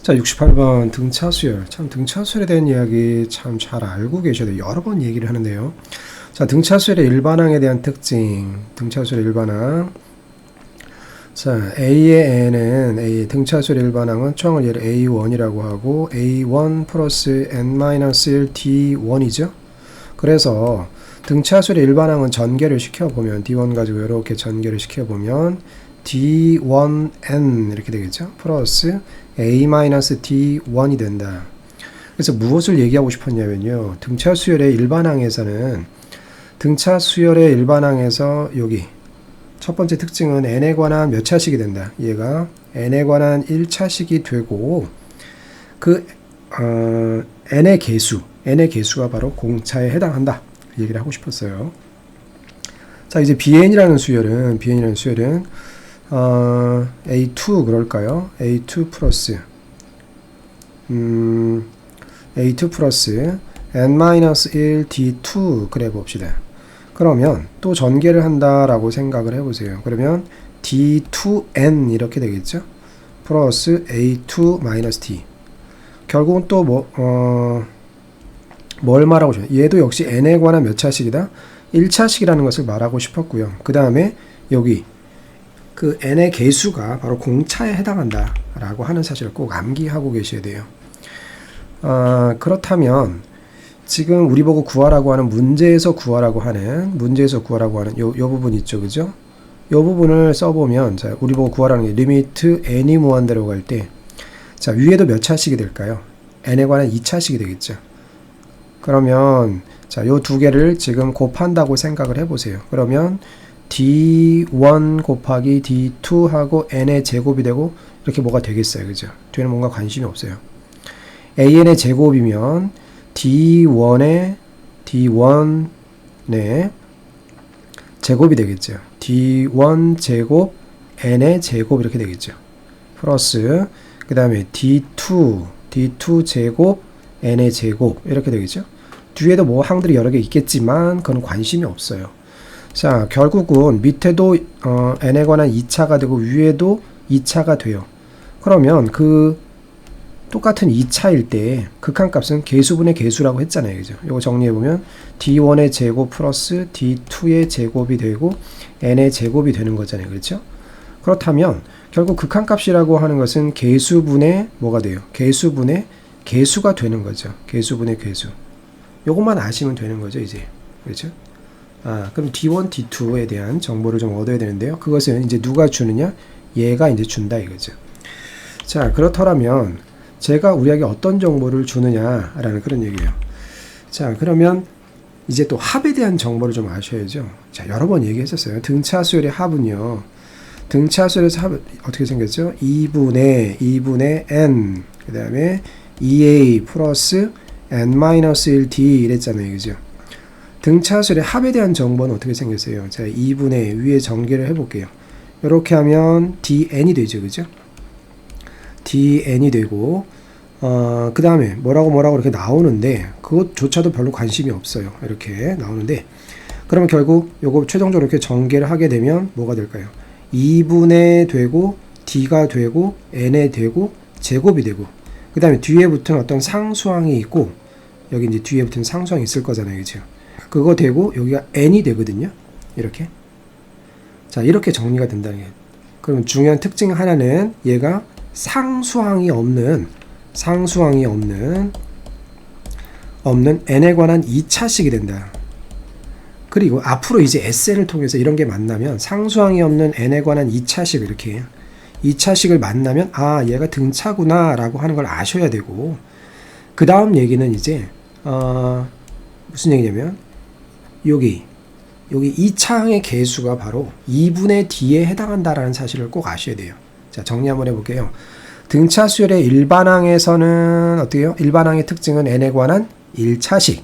자, 68번 등차수열. 참 등차수열에 대한 이야기 참 잘 알고 계셔야 돼요. 여러 번 얘기를 하는데요. 자, 등차수열의 일반항에 대한 특징. 등차수열의 일반항. 자, A의 n은 A 등차수열의 일반항은 초항을 얘를 A1이라고 하고 A1 플러스 n-1 D1이죠. 그래서 등차수열의 일반항은 전개를 시켜보면 D1 가지고 이렇게 전개를 시켜보면 D1n 이렇게 되겠죠. 플러스 A-D1이 된다. 그래서 무엇을 얘기하고 싶었냐면요. 등차수열의 일반항에서는 등차수열의 일반항에서 여기 첫 번째 특징은 n에 관한 몇 차식이 된다. 얘가 n에 관한 1차식이 되고 그 n의 개수가 바로 공차에 해당한다. 얘기를 하고 싶었어요. 자, 이제 BN이라는 수열은 A2 그럴까요? A2 플러스 n-1 D2 그래 봅시다. 그러면 또 전개를 한다라고 생각을 해보세요. 그러면 D2n 이렇게 되겠죠? 플러스 A2 D. 결국은 또 뭘 말하고 싶어요? 얘도 역시 n에 관한 몇 차식이다? 1차식이라는 것을 말하고 싶었고요. 그 다음에 여기 그 n의 개수가 바로 공차에 해당한다 라고 하는 사실을 꼭 암기하고 계셔야 돼요. 그렇다면 지금 우리 보고 구하라고 하는 문제에서 구하라고 하는 요 부분 있죠, 그죠? 요 부분을 써보면, 자, 우리 보고 구하라는 게 리미트 n이 무한대로 갈 때, 자, 위에도 몇 차식이 될까요? n에 관한 2차식이 되겠죠. 그러면 자, 요 두 개를 지금 곱한다고 생각을 해보세요. 그러면 D1 곱하기 D2 하고 n의 제곱이 되고 이렇게 뭐가 되겠어요, 그죠? 뒤에는 뭔가 관심이 없어요. an의 제곱이면 D1의 제곱이 되겠죠. D1 제곱 n의 제곱 이렇게 되겠죠. 플러스 그 다음에 D2 제곱 n의 제곱 이렇게 되겠죠. 뒤에도 뭐 항들이 여러 개 있겠지만 그건 관심이 없어요. 자, 결국은 밑에도 n에 관한 2차가 되고 위에도 2차가 돼요. 그러면 그 똑같은 2차일 때 극한값은 개수분의 개수라고 했잖아요, 그죠? 이거 정리해보면 D1의 제곱 플러스 D2의 제곱이 되고 n의 제곱이 되는 거잖아요, 그렇죠? 그렇다면 결국 극한값이라고 하는 것은 개수분의 뭐가 돼요? 개수분의 개수가 되는 거죠. 개수분의 개수. 요것만 아시면 되는 거죠, 이제. 그렇죠? 그럼 D1, D2에 대한 정보를 좀 얻어야 되는데요. 그것은 이제 누가 주느냐? 얘가 이제 준다 이거죠. 자, 그렇더라면 제가 우리에게 어떤 정보를 주느냐라는 그런 얘기예요. 자, 그러면 이제 또 합에 대한 정보를 좀 아셔야죠. 자, 여러 번 얘기했었어요. 등차수열의 합은요. 등차수열에서 합은 어떻게 생겼죠? 2분의 n 그 다음에 2a 플러스 n-1 d 이랬잖아요, 그죠? 등차수열의 합에 대한 정보는 어떻게 생겼어요? 자, 2분의 위에 전개를 해볼게요. 이렇게 하면 dn이 되죠, 그죠? dn이 되고 그 다음에 뭐라고 이렇게 나오는데 그것조차도 별로 관심이 없어요. 이렇게 나오는데 그러면 결국 요거 최종적으로 이렇게 전개를 하게 되면 뭐가 될까요? 2분의 되고 d가 되고 n에 되고 제곱이 되고 그 다음에 뒤에 붙은 어떤 상수항이 있고 여기 이제 뒤에 붙은 상수항이 있을 거잖아요, 그죠? 그거 되고 여기가 n이 되거든요. 이렇게. 자, 이렇게 정리가 된다는 게. 그러면 중요한 특징 하나는 얘가 상수항이 없는 n에 관한 2차식이 된다. 그리고 앞으로 이제 SN을 통해서 이런 게 만나면 상수항이 없는 n에 관한 2차식 이렇게 2차식을 만나면 얘가 등차구나 라고 하는 걸 아셔야 되고 그 다음 얘기는 이제 무슨 얘기냐면 여기 2차항의 개수가 바로 2분의 d에 해당한다라는 사실을 꼭 아셔야 돼요. 자, 정리 한번 해볼게요. 등차수열의 일반항에서는 어때요? 일반항의 특징은 n에 관한 1차식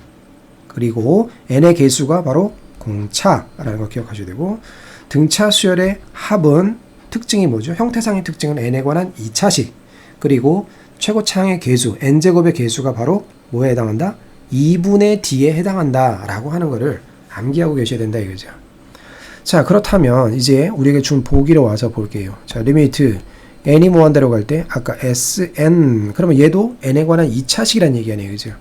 그리고 n의 개수가 바로 공차라는 걸 기억하셔야 되고 등차수열의 합은 특징이 뭐죠? 형태상의 특징은 n에 관한 2차식 그리고 최고차항의 개수 n제곱의 개수가 바로 뭐에 해당한다? 2분의 d에 해당한다 라고 하는 거를 암기하고 계셔야 된다 이거죠. 자, 그렇다면 이제 우리에게 준 보기로 와서 볼게요. 자, 리미트 n이 무한대로 갈 때 아까 sn 그러면 얘도 n에 관한 2차식이라는 얘기 아니에요. 그죠?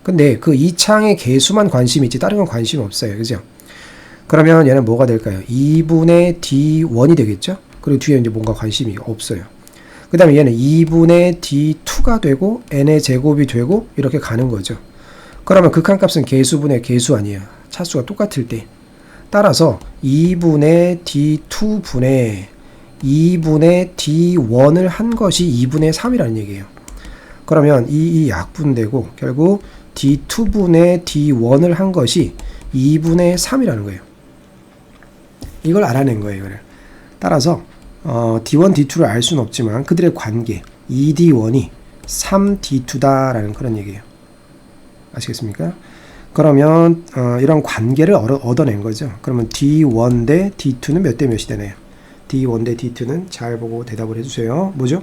근데 그 2차항의 개수만 관심이 있지 다른 건 관심이 없어요. 그죠? 그러면 얘는 뭐가 될까요? 2분의 d1이 되겠죠? 그리고 뒤에 이제 뭔가 관심이 없어요. 그 다음에 얘는 2분의 d2가 되고 n의 제곱이 되고 이렇게 가는 거죠. 그러면 극한값은 개수분의 개수 아니에요. 차수가 똑같을 때. 따라서 2분의 d2분의 2분의 d1을 한 것이 2분의 3이라는 얘기예요. 그러면 이 약분되고 결국 d2분의 d1을 한 것이 2분의 3이라는 거예요. 이걸 알아낸 거예요. 이거를. 따라서 d1, d2를 알 수는 없지만 그들의 관계 2d1이 3d2다라는 그런 얘기예요. 아시겠습니까? 그러면 이런 관계를 얻어낸 거죠. 그러면 d1 대 d2는 몇 대 몇이 되나요? d1 대 d2는 잘 보고 대답을 해주세요. 뭐죠?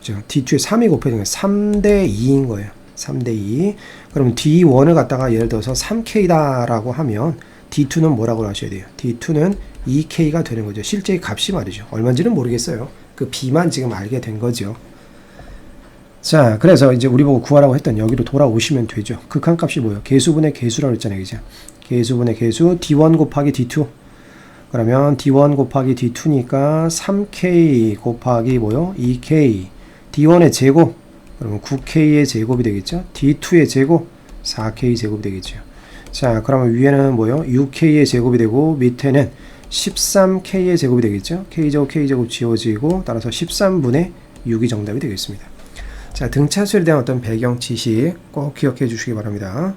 d2에 3이 곱해지는 3대 2인 거예요. 3대 2. 그러면 d1을 갖다가 예를 들어서 3k다라고 하면 d2는 뭐라고 하셔야 돼요? d2는 2k가 되는 거죠. 실제 값이 말이죠. 얼마인지는 모르겠어요. 그 b만 지금 알게 된 거죠. 자, 그래서 이제 우리 보고 구하라고 했던 여기로 돌아오시면 되죠. 극한값이 뭐예요? 개수분의 개수라고 했잖아요. 그죠? 개수분의 개수 d1 곱하기 d2. 그러면 d1 곱하기 d2니까 3k 곱하기 뭐요? 2k. d1의 제곱. 그러면 9k의 제곱이 되겠죠? d2의 제곱. 4k 제곱이 되겠죠. 자, 그러면 위에는 뭐요? 6k의 제곱이 되고 밑에는 13k의 제곱이 되겠죠? k제곱 k제곱 지워지고 따라서 13분의 6이 정답이 되겠습니다. 자, 등차수에 대한 어떤 배경 지식 꼭 기억해 주시기 바랍니다.